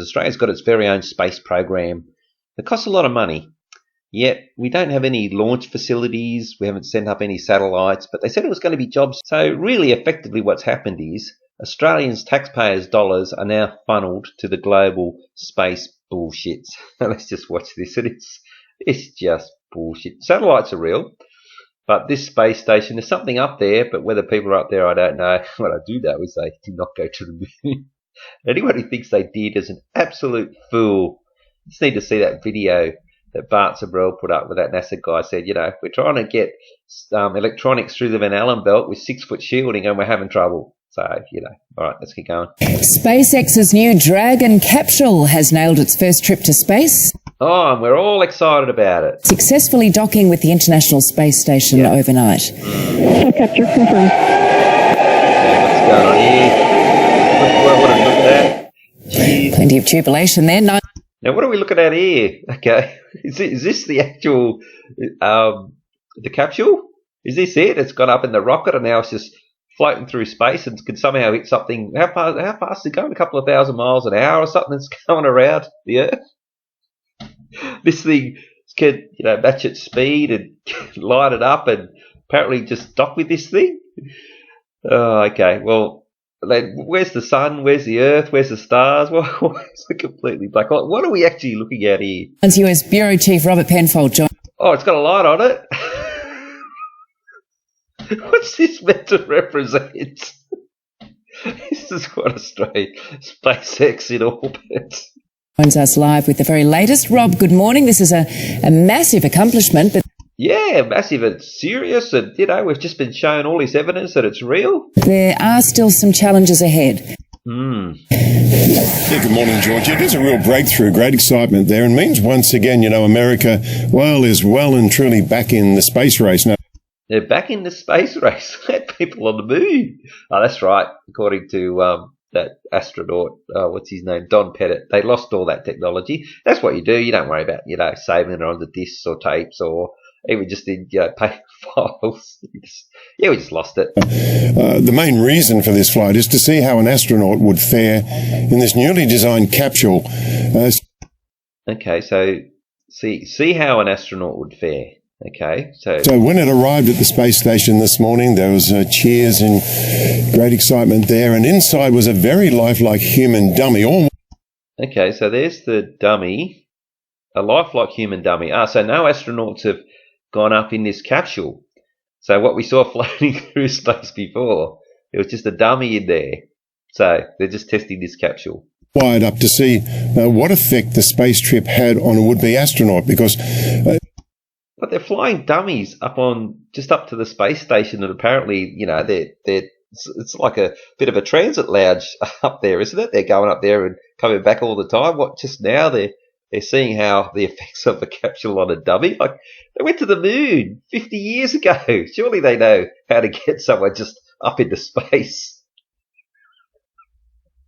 Australia's got its very own space program. It costs a lot of money. Yet we don't have any launch facilities. We haven't sent up any satellites, but they said it was going to be jobs. So really, effectively, what's happened is Australians' taxpayers' dollars are now funneled to the global space bullshit. Now let's just watch this. And it's just bullshit. Satellites are real, but this space station, there's something up there, but whether people are up there, I don't know. What I do know is they did not go to the moon. Anyone who thinks they did is an absolute fool. You just need to see that video that Bart Sabrell put up with that NASA guy. Said, we're trying to get electronics through the Van Allen belt with 6-foot shielding and we're having trouble. So, all right, let's keep going. SpaceX's new Dragon capsule has nailed its first trip to space. Oh, and we're all excited about it. Successfully docking with the International Space Station overnight. Capture confirmed. What's going on here? What are we looking at? Jeez. Plenty of jubilation there. Now, what are we looking at here? Okay, is this the actual, the capsule? Is this it? It's gone up in the rocket and now it's just floating through space and can somehow hit something. How fast is it going? A couple of thousand miles an hour or something that's going around the Earth? This thing can, match its speed and light it up and apparently just dock with this thing. Oh, okay. Well, where's the sun? Where's the Earth? Where's the stars? Well, it's completely black. What are we actually looking at here? US Bureau Chief Robert Penfold joined. Oh, it's got a light on it. What's this meant to represent? This is quite a strange SpaceX in orbit. Joins us live with the very latest. Rob, good morning. This is a massive accomplishment. But yeah, massive and serious. And, we've just been shown all this evidence that it's real. There are still some challenges ahead. Yeah, good morning, George. It is a real breakthrough, great excitement there, and means once again, America, is well and truly back in the space race now. They're back in the space race. Had people on the moon. Oh, that's right. According to that astronaut, what's his name, Don Pettit, they lost all that technology. That's what you do. You don't worry about, saving it on the discs or tapes or even just in, paper files. We just lost it. The main reason for this flight is to see how an astronaut would fare in this newly designed capsule. Okay, so see how an astronaut would fare. Okay, so when it arrived at the space station this morning, there was cheers and great excitement there, and inside was a very lifelike human dummy. Okay, so there's the dummy, a lifelike human dummy. So no astronauts have gone up in this capsule. So what we saw floating through space before, it was just a dummy in there. So they're just testing this capsule. Wired up to see what effect the space trip had on a would-be astronaut, because... But they're flying dummies up to the space station, and apparently, it's like a bit of a transit lounge up there, isn't it? They're going up there and coming back all the time. What, just now they're seeing how the effects of a capsule on a dummy? Like, they went to the moon 50 years ago. Surely they know how to get someone just up into space.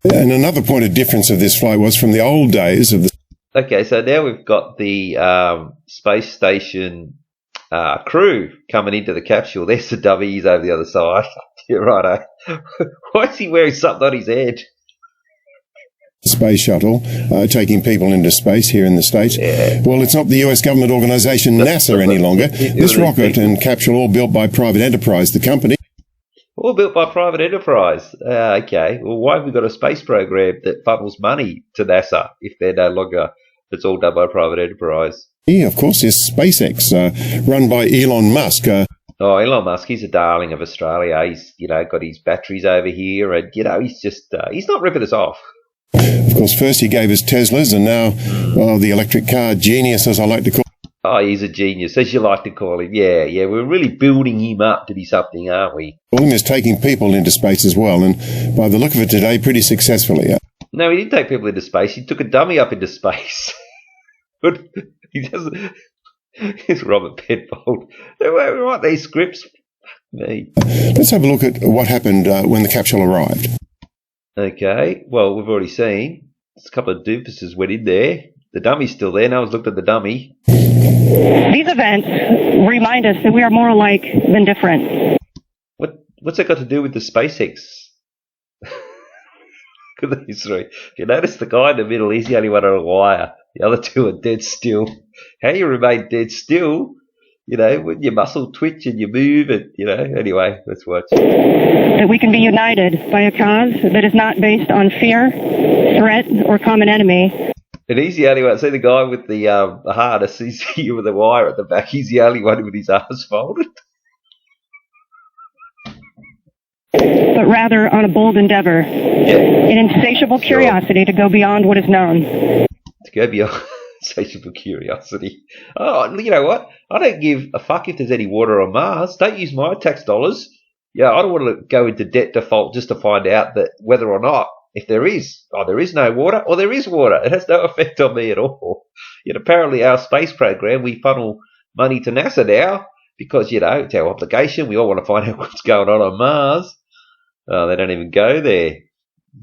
And another point of difference of this flight was from the old days of the... Okay, so now we've got the space station crew coming into the capsule. There's the dummies over the other side. You're right, eh? Why is he wearing something on his head? Space shuttle taking people into space here in the States. Yeah. Well, it's not the US government organisation NASA any longer. This rocket and capsule all built by private enterprise, the company. All built by private enterprise. Okay. Well, why have we got a space program that funnels money to NASA if they're no longer... It's all done by private enterprise? Yeah, of course, there's SpaceX, run by Elon Musk. Elon Musk, he's a darling of Australia. He's, got his batteries over here and, he's just, he's not ripping us off. Of course, first he gave us Teslas and now, the electric car genius, as I like to call him. Oh, he's a genius, as you like to call him. Yeah, we're really building him up to be something, aren't we? Well, he's taking people into space as well, and by the look of it today, pretty successfully. No, he didn't take people into space. He took a dummy up into space. But he doesn't. It's Robert Penfold. They write these scripts. Me. Let's have a look at what happened when the capsule arrived. Okay. Well, we've already seen a couple of doofuses went in there. The dummy's still there. No one's looked at the dummy. These events remind us that we are more alike than different. What's that got to do with the SpaceX? Look at these three. If you notice the guy in the middle, he's the only one on a wire. The other two are dead still. How you remain dead still? You know, when your muscle twitch and you move and, you know, anyway, let's watch. That we can be united by a cause that is not based on fear, threat, or common enemy. And he's the only one. See the guy with the harness, he's here with the wire at the back. He's the only one with his arms folded. But rather on a bold endeavor. Yeah. An insatiable curiosity to go beyond what is known. To go beyond insatiable curiosity. Oh, you know what? I don't give a fuck if there's any water on Mars. Don't use my tax dollars. Yeah, I don't want to go into debt default just to find out that whether or not, if there is no water, or there is water. It has no effect on me at all. Yet apparently our space program, we funnel money to NASA now because, you know, it's our obligation. We all want to find out what's going on Mars. Oh, they don't even go there.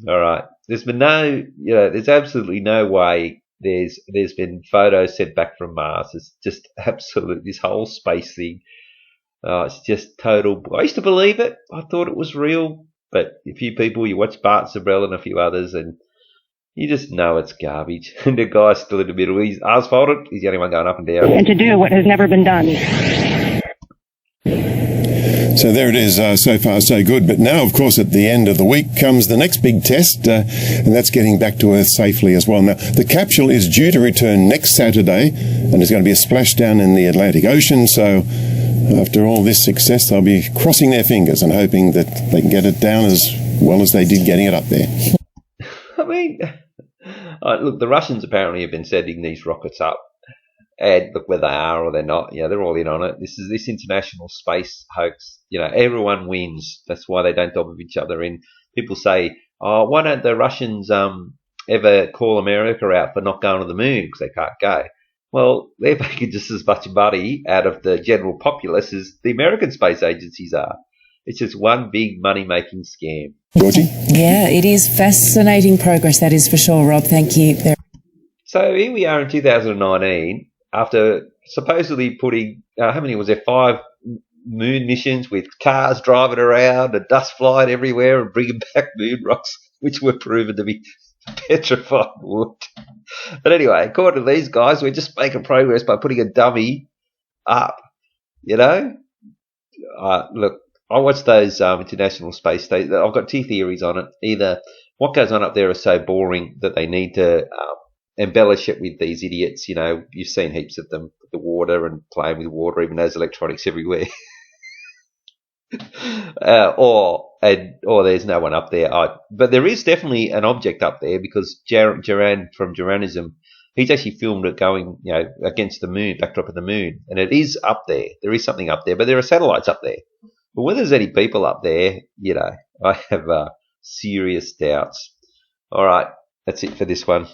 All right. There's been there's absolutely no way there's been photos sent back from Mars. It's just absolute, this whole space thing. It's just total. I used to believe it. I thought it was real. But a few people, you watch Bart Sabrell and a few others, and you just know it's garbage. And the guy's still in the middle. He's arms folded. He's the only one going up and down. And to do what has never been done. So there it is, so far so good. But now, of course, at the end of the week comes the next big test, and that's getting back to Earth safely as well. Now, the capsule is due to return next Saturday, and there's going to be a splashdown in the Atlantic Ocean. So after all this success, they'll be crossing their fingers and hoping that they can get it down as well as they did getting it up there. I mean, look, the Russians apparently have been sending these rockets up. And look where they are or they're not. You know, they're all in on it. This international space hoax. You know, everyone wins. That's why they don't dob each other in. People say, oh, why don't the Russians ever call America out for not going to the moon because they can't go? Well, they're making just as much money out of the general populace as the American space agencies are. It's just one big money-making scam. Georgie? Yeah, it is fascinating progress, that is for sure, Rob. Thank you. So here we are in 2019. After supposedly putting, how many was there? 5 moon missions with cars driving around and dust flying everywhere and bringing back moon rocks, which were proven to be petrified wood. But anyway, according to these guys, we're just making progress by putting a dummy up, you know? Look, I watch those international space stations. I've got 2 theories on it. Either what goes on up there is so boring that they need to embellish it with these idiots. You know, you've seen heaps of them with the water and playing with water, even though there's electronics everywhere. Or there's no one up there. But there is definitely an object up there because Duran from Duranism, he's actually filmed it going, you know, against the moon, backdrop of the moon, and it is up there. There is something up there, but there are satellites up there. But whether there's any people up there, you know, I have serious doubts. All right, that's it for this one.